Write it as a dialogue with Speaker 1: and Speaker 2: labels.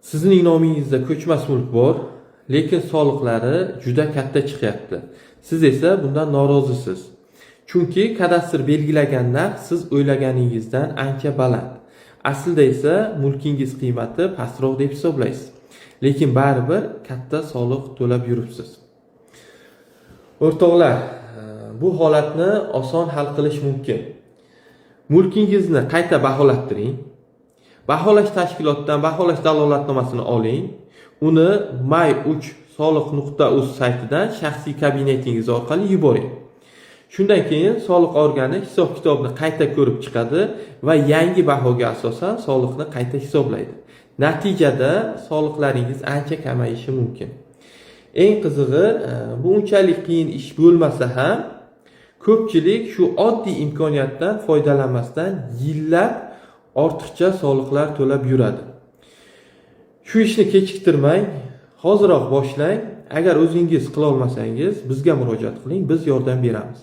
Speaker 1: Sizning nomingizda ko'chmas mulk bor, lekin soliqlari juda katta chiqyapti. Siz esa bundan norozisiz. Chunki kadastr belgilagan narx siz o'ylaganingizdan ancha baland. Aslida esa mulkingiz qiymati pastroq deb hisoblaysiz. Lekin baribir katta soliq to'lab yuribsiz. O'rtoqlar, bu holatni oson hal qilish mumkin. Mulkingizni qayta baholashtiring. Baholash tashkilotidan baholash dalolatnomasini oling. Uni may3soliq.uz saytidan shaxsiy kabinetingiz orqali yuboring. Shundan keyin soliq organi hisob-kitobni qayta ko'rib chiqadi va yangi bahoga asosan soliqni qayta hisoblaydi. Natijada soliqlaringiz ancha kamayishi mumkin. Eng qizig'i, bu unchalik qiyin ish bo'lmasa ham ko'pchilik shu oddiy imkoniyatdan foydalanmasdan yillab ortiqcha soliqlar to'lab yuradi. Shu ishni kechiktirmang, hoziroq boshlang. Agar o'zingiz qila olmasangiz, bizga murojaat qiling, biz yordam beramiz.